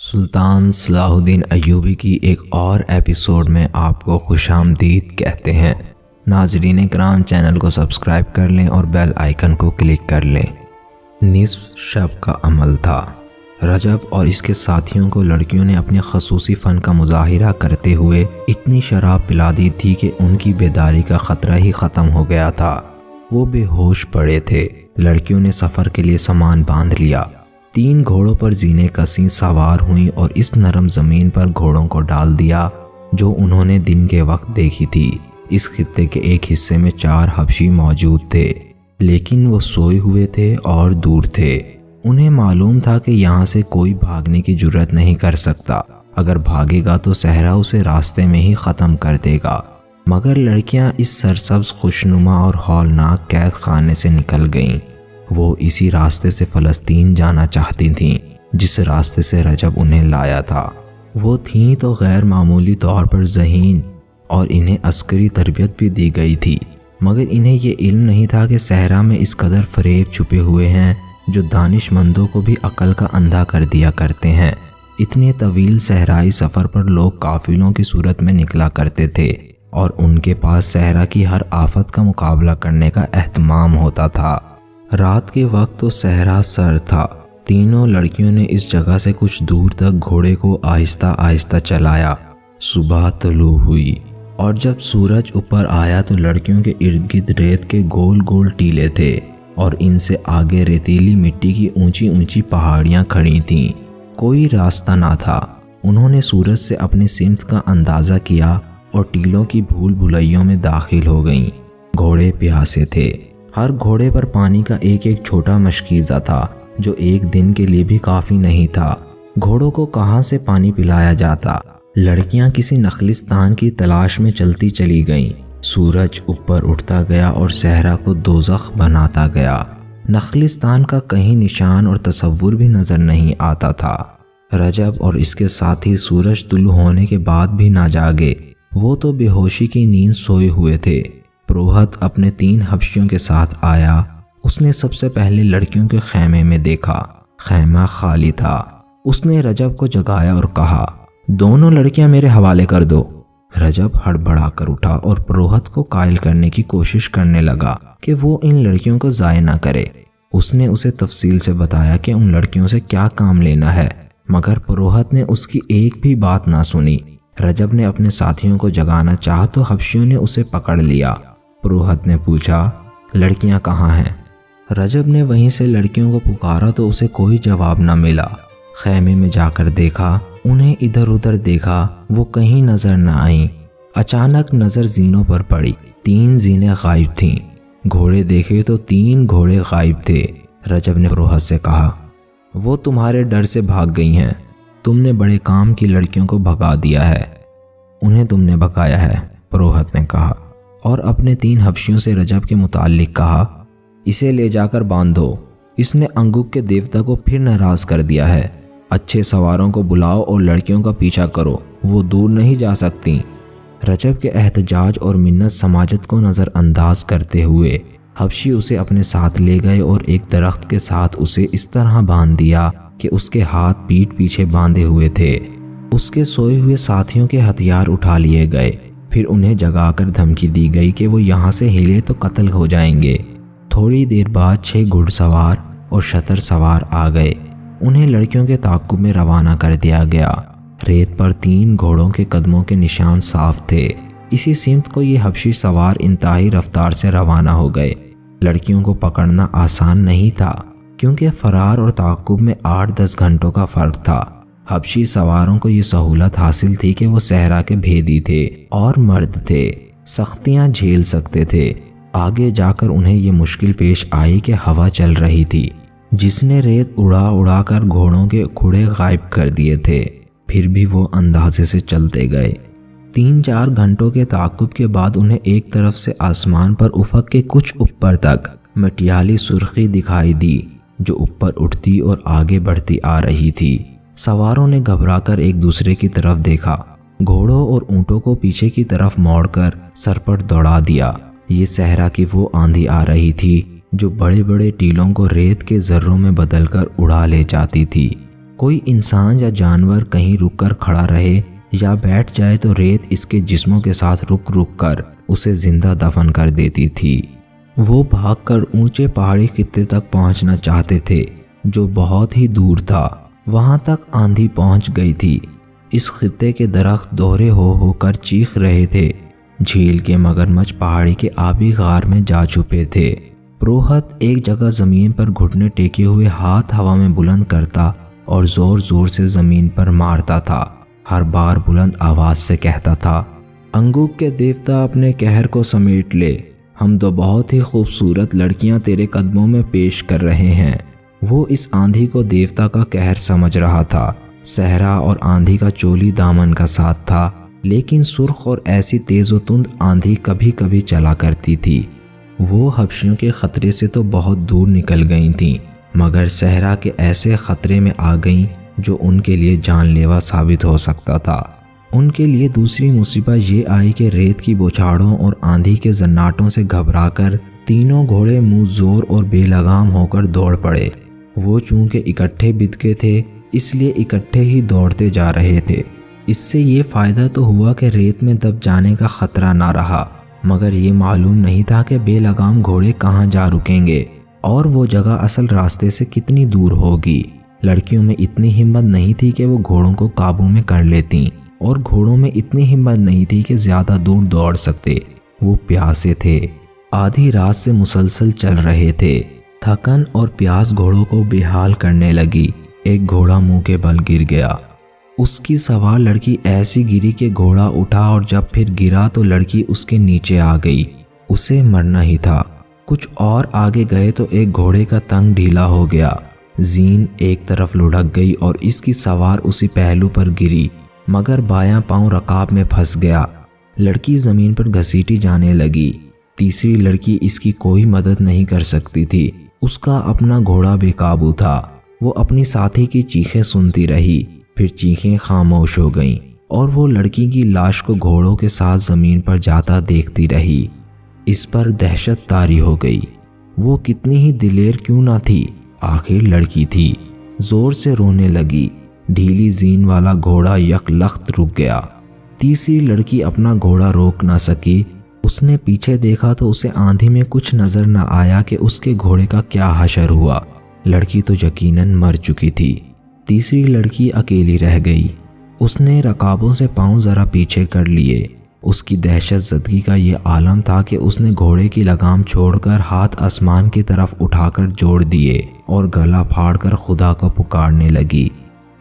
سلطان صلاح الدین ایوبی کی ایک اور ایپیسوڈ میں آپ کو خوش آمدید کہتے ہیں۔ ناظرین کرام، چینل کو سبسکرائب کر لیں اور بیل آئیکن کو کلک کر لیں۔ نصف شب کا عمل تھا۔ رجب اور اس کے ساتھیوں کو لڑکیوں نے اپنے خصوصی فن کا مظاہرہ کرتے ہوئے اتنی شراب پلا دی تھی کہ ان کی بیداری کا خطرہ ہی ختم ہو گیا تھا۔ وہ بے ہوش پڑے تھے۔ لڑکیوں نے سفر کے لیے سامان باندھ لیا۔ 3 گھوڑوں پر زینے کسیں سوار ہوئیں اور اس نرم زمین پر گھوڑوں کو ڈال دیا جو انہوں نے دن کے وقت دیکھی تھی۔ اس خطے کے ایک حصے میں 4 حبشی موجود تھے، لیکن وہ سوئے ہوئے تھے اور دور تھے۔ انہیں معلوم تھا کہ یہاں سے کوئی بھاگنے کی جرات نہیں کر سکتا۔ اگر بھاگے گا تو صحرا اسے راستے میں ہی ختم کر دے گا۔ مگر لڑکیاں اس سرسبز خوشنما اور ہولناک قید خانے سے نکل گئیں۔ وہ اسی راستے سے فلسطین جانا چاہتی تھیں جس راستے سے رجب انہیں لایا تھا۔ وہ تھیں تو غیر معمولی طور پر ذہین اور انہیں عسکری تربیت بھی دی گئی تھی، مگر انہیں یہ علم نہیں تھا کہ صحرا میں اس قدر فریب چھپے ہوئے ہیں جو دانش مندوں کو بھی عقل کا اندھا کر دیا کرتے ہیں۔ اتنے طویل صحرائی سفر پر لوگ قافلوں کی صورت میں نکلا کرتے تھے اور ان کے پاس صحرا کی ہر آفت کا مقابلہ کرنے کا اہتمام ہوتا تھا۔ رات کے وقت تو صحرا سر تھا۔ تینوں لڑکیوں نے اس جگہ سے کچھ دور تک گھوڑے کو آہستہ آہستہ چلایا۔ صبح طلوع ہوئی اور جب سورج اوپر آیا تو لڑکیوں کے ارد گرد ریت کے گول گول ٹیلے تھے اور ان سے آگے ریتیلی مٹی کی اونچی اونچی پہاڑیاں کھڑی تھیں۔ کوئی راستہ نہ تھا۔ انہوں نے سورج سے اپنی سمت کا اندازہ کیا اور ٹیلوں کی بھول بھلائیوں میں داخل ہو گئیں۔ گھوڑے پیاسے تھے۔ ہر گھوڑے پر پانی کا ایک ایک چھوٹا مشکیزہ تھا جو ایک دن کے لیے بھی کافی نہیں تھا۔ گھوڑوں کو کہاں سے پانی پلایا جاتا؟ لڑکیاں کسی نخلستان کی تلاش میں چلتی چلی گئیں۔ سورج اوپر اٹھتا گیا اور صحرا کو دوزخ بناتا گیا۔ نخلستان کا کہیں نشان اور تصور بھی نظر نہیں آتا تھا۔ رجب اور اس کے ساتھی سورج طلوع ہونے کے بعد بھی نہ جاگے۔ وہ تو بے ہوشی کی نیند سوئے ہوئے تھے۔ پروہت اپنے 3 حبشیوں کے ساتھ آیا۔ اس نے سب سے پہلے لڑکیوں کے خیمے میں دیکھا۔ خیمہ خالی تھا۔ اس نے رجب کو جگایا اور کہا، دونوں لڑکیاں میرے حوالے کر دو۔ رجب ہڑبڑا کر اٹھا اور پروہت کو قائل کرنے کی کوشش کرنے لگا کہ وہ ان لڑکیوں کو ضائع نہ کرے۔ اس نے اسے تفصیل سے بتایا کہ ان لڑکیوں سے کیا کام لینا ہے، مگر پروہت نے اس کی ایک بھی بات نہ سنی۔ رجب نے اپنے ساتھیوں کو جگانا چاہا تو حبشیوں نے اسے پکڑ لیا۔ پروہت نے پوچھا، لڑکیاں کہاں ہیں؟ رجب نے وہیں سے لڑکیوں کو پکارا تو اسے کوئی جواب نہ ملا۔ خیمے میں جا کر دیکھا، انہیں ادھر ادھر دیکھا، وہ کہیں نظر نہ آئیں۔ اچانک نظر زینوں پر پڑی۔ 3 زینے غائب تھیں۔ گھوڑے دیکھے تو 3 گھوڑے غائب تھے۔ رجب نے پروہت سے کہا، وہ تمہارے ڈر سے بھاگ گئی ہیں۔ تم نے بڑے کام کی لڑکیوں کو بھگا دیا ہے۔ انہیں تم نے بھگایا ہے، پروہت نے کہا، اور اپنے 3 حبشیوں سے رجب کے متعلق کہا، اسے لے جا کر باندھو۔ اس نے انگوک کے دیوتا کو پھر ناراض کر دیا ہے۔ اچھے سواروں کو بلاؤ اور لڑکیوں کا پیچھا کرو، وہ دور نہیں جا سکتی۔ رجب کے احتجاج اور منت سماجت کو نظر انداز کرتے ہوئے حبشی اسے اپنے ساتھ لے گئے اور ایک درخت کے ساتھ اسے اس طرح باندھ دیا کہ اس کے ہاتھ پیٹھ پیچھے باندھے ہوئے تھے۔ اس کے سوئے ہوئے ساتھیوں کے ہتھیار اٹھا لیے گئے۔ پھر انہیں جگا کر دھمکی دی گئی کہ وہ یہاں سے ہلے تو قتل ہو جائیں گے۔ تھوڑی دیر بعد 6 گھڑ سوار اور شتر سوار آ گئے۔ انہیں لڑکیوں کے تعاقب میں روانہ کر دیا گیا۔ ریت پر 3 گھوڑوں کے قدموں کے نشان صاف تھے۔ اسی سمت کو یہ حبشی سوار انتہائی رفتار سے روانہ ہو گئے۔ لڑکیوں کو پکڑنا آسان نہیں تھا کیونکہ فرار اور تعاقب میں 8-10 گھنٹوں کا فرق تھا۔ حبشی سواروں کو یہ سہولت حاصل تھی کہ وہ صحرا کے بھیدی تھے اور مرد تھے، سختیاں جھیل سکتے تھے۔ آگے جا کر انہیں یہ مشکل پیش آئی کہ ہوا چل رہی تھی جس نے ریت اڑا اڑا کر گھوڑوں کے کھڑے غائب کر دیے تھے۔ پھر بھی وہ اندازے سے چلتے گئے۔ 3-4 گھنٹوں کے تعاقب کے بعد انہیں ایک طرف سے آسمان پر افق کے کچھ اوپر تک مٹیالی سرخی دکھائی دی جو اوپر اٹھتی اور آگے بڑھتی آ رہی تھی۔ سواروں نے گھبرا کر ایک دوسرے کی طرف دیکھا۔ گھوڑوں اور اونٹوں کو پیچھے کی طرف موڑ کر سرپٹ دوڑا دیا۔ یہ صحرا کی وہ آندھی آ رہی تھی جو بڑے بڑے ٹیلوں کو ریت کے ذروں میں بدل کر اڑا لے جاتی تھی۔ کوئی انسان یا جانور کہیں رک کر کھڑا رہے یا بیٹھ جائے تو ریت اس کے جسموں کے ساتھ رک رک کر اسے زندہ دفن کر دیتی تھی۔ وہ بھاگ کر اونچے پہاڑی خطے تک پہنچنا چاہتے تھے جو بہت ہی دور تھا۔ وہاں تک آندھی پہنچ گئی تھی۔ اس خطے کے درخت دوہرے ہو کر چیخ رہے تھے۔ جھیل کے مگرمچھ پہاڑی کے آبی غار میں جا چھپے تھے۔ پروہت ایک جگہ زمین پر گھٹنے ٹیکے ہوئے ہاتھ ہوا میں بلند کرتا اور زور زور سے زمین پر مارتا تھا۔ ہر بار بلند آواز سے کہتا تھا، انگوک کے دیوتا اپنے قہر کو سمیٹ لے، ہم دو بہت ہی خوبصورت لڑکیاں تیرے قدموں میں پیش کر رہے ہیں۔ وہ اس آندھی کو دیوتا کا قہر سمجھ رہا تھا۔ صحرا اور آندھی کا چولی دامن کا ساتھ تھا، لیکن سرخ اور ایسی تیز و تند آندھی کبھی کبھی چلا کرتی تھی۔ وہ حبشیوں کے خطرے سے تو بہت دور نکل گئی تھیں، مگر صحرا کے ایسے خطرے میں آ گئیں جو ان کے لیے جان لیوا ثابت ہو سکتا تھا۔ ان کے لیے دوسری مصیبت یہ آئی کہ ریت کی بوچھاڑوں اور آندھی کے زناٹوں سے گھبرا کر تینوں گھوڑے منہ زور اور بے لگام ہو کر دوڑ پڑے۔ وہ چونکہ اکٹھے بد کے تھے اس لیے اکٹھے ہی دوڑتے جا رہے تھے۔ اس سے یہ فائدہ تو ہوا کہ ریت میں دب جانے کا خطرہ نہ رہا، مگر یہ معلوم نہیں تھا کہ بے لگام گھوڑے کہاں جا رکیں گے اور وہ جگہ اصل راستے سے کتنی دور ہوگی۔ لڑکیوں میں اتنی ہمت نہیں تھی کہ وہ گھوڑوں کو قابو میں کر لیتیں، اور گھوڑوں میں اتنی ہمت نہیں تھی کہ زیادہ دور دوڑ سکتے۔ وہ پیاسے تھے، آدھی رات سے مسلسل چل رہے تھے۔ تھکن اور پیاس گھوڑوں کو بے حال کرنے لگی۔ ایک گھوڑا منہ کے بل گر گیا۔ اس کی سوار لڑکی ایسی گری کہ گھوڑا اٹھا، اور جب پھر گرا تو لڑکی اس کے نیچے آ گئی۔ اسے مرنا ہی تھا۔ کچھ اور آگے گئے تو ایک گھوڑے کا تنگ ڈھیلا ہو گیا، زین ایک طرف لڑھک گئی اور اس کی سوار اسی پہلو پر گری، مگر بایاں پاؤں رکاب میں پھنس گیا۔ لڑکی زمین پر گھسیٹی جانے لگی۔ تیسری لڑکی اس کی کوئی مدد نہیں کر سکتی تھی۔ اس کا اپنا گھوڑا بے قابو تھا۔ وہ اپنی ساتھی کی چیخیں سنتی رہی، پھر چیخیں خاموش ہو گئیں اور وہ لڑکی کی لاش کو گھوڑوں کے ساتھ زمین پر جاتا دیکھتی رہی۔ اس پر دہشت طاری ہو گئی۔ وہ کتنی ہی دلیر کیوں نہ تھی، آخر لڑکی تھی۔ زور سے رونے لگی۔ ڈھیلی زین والا گھوڑا یک لخت رک گیا۔ تیسری لڑکی اپنا گھوڑا روک نہ سکی۔ اس نے پیچھے دیکھا تو اسے آندھی میں کچھ نظر نہ آیا کہ اس کے گھوڑے کا کیا حشر ہوا۔ لڑکی تو یقیناً مر چکی تھی۔ تیسری لڑکی اکیلی رہ گئی۔ اس نے رکابوں سے پاؤں ذرا پیچھے کر لیے۔ اس کی دہشت زدگی کا یہ عالم تھا کہ اس نے گھوڑے کی لگام چھوڑ کر ہاتھ آسمان کی طرف اٹھا کر جوڑ دیے اور گلا پھاڑ کر خدا کو پکارنے لگی،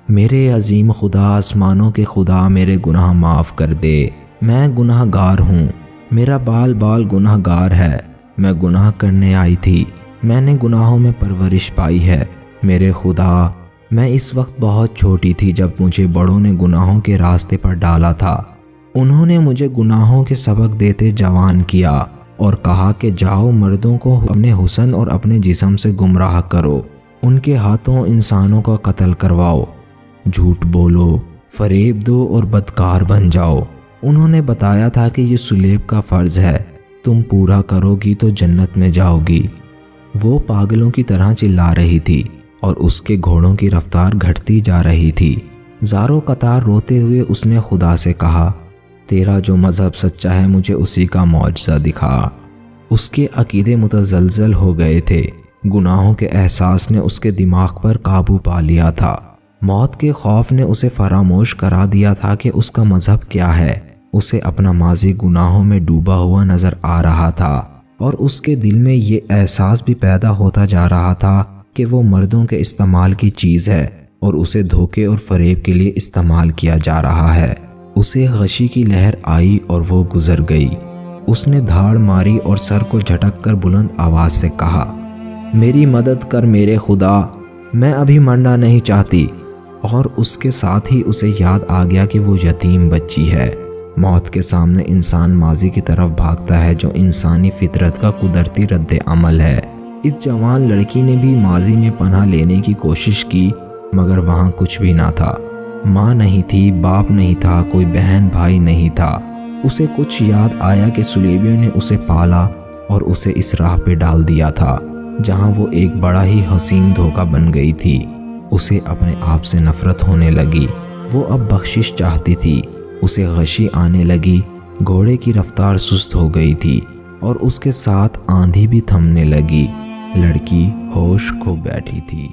میرے عظیم خدا، آسمانوں کے خدا، میرے گناہ معاف کر دے۔ میں گناہ گار ہوں، میرا بال بال گناہ گار ہے۔ میں گناہ کرنے آئی تھی، میں نے گناہوں میں پرورش پائی ہے۔ میرے خدا، میں اس وقت بہت چھوٹی تھی جب مجھے بڑوں نے گناہوں کے راستے پر ڈالا تھا۔ انہوں نے مجھے گناہوں کے سبق دیتے جوان کیا اور کہا کہ جاؤ مردوں کو اپنے حسن اور اپنے جسم سے گمراہ کرو، ان کے ہاتھوں انسانوں کا قتل کرواؤ، جھوٹ بولو، فریب دو اور بدکار بن جاؤ۔ انہوں نے بتایا تھا کہ یہ سلیب کا فرض ہے، تم پورا کرو گی تو جنت میں جاؤ گی۔ وہ پاگلوں کی طرح چلا رہی تھی اور اس کے گھوڑوں کی رفتار گھٹتی جا رہی تھی۔ زارو قطار روتے ہوئے اس نے خدا سے کہا، تیرا جو مذہب سچا ہے مجھے اسی کا معجزہ دکھا۔ اس کے عقیدے متزلزل ہو گئے تھے۔ گناہوں کے احساس نے اس کے دماغ پر قابو پا لیا تھا۔ موت کے خوف نے اسے فراموش کرا دیا تھا کہ اس کا مذہب کیا ہے۔ اسے اپنا ماضی گناہوں میں ڈوبا ہوا نظر آ رہا تھا اور اس کے دل میں یہ احساس بھی پیدا ہوتا جا رہا تھا کہ وہ مردوں کے استعمال کی چیز ہے اور اسے دھوکے اور فریب کے لیے استعمال کیا جا رہا ہے۔ اسے غشی کی لہر آئی اور وہ گزر گئی۔ اس نے دھاڑ ماری اور سر کو جھٹک کر بلند آواز سے کہا، میری مدد کر میرے خدا، میں ابھی مرنا نہیں چاہتی۔ اور اس کے ساتھ ہی اسے یاد آ گیا کہ وہ یتیم بچی ہے۔ موت کے سامنے انسان ماضی کی طرف بھاگتا ہے جو انسانی فطرت کا قدرتی رد عمل ہے۔ اس جوان لڑکی نے بھی ماضی میں پناہ لینے کی کوشش کی، مگر وہاں کچھ بھی نہ تھا۔ ماں نہیں تھی، باپ نہیں تھا، کوئی بہن بھائی نہیں تھا۔ اسے کچھ یاد آیا کہ سلیبیوں نے اسے پالا اور اسے اس راہ پہ ڈال دیا تھا جہاں وہ ایک بڑا ہی حسین دھوکہ بن گئی تھی۔ اسے اپنے آپ سے نفرت ہونے لگی۔ وہ اب بخشش چاہتی تھی۔ اسے غشی آنے لگی۔ گھوڑے کی رفتار سست ہو گئی تھی اور اس کے ساتھ آندھی بھی تھمنے لگی۔ لڑکی ہوش کھو بیٹھی تھی۔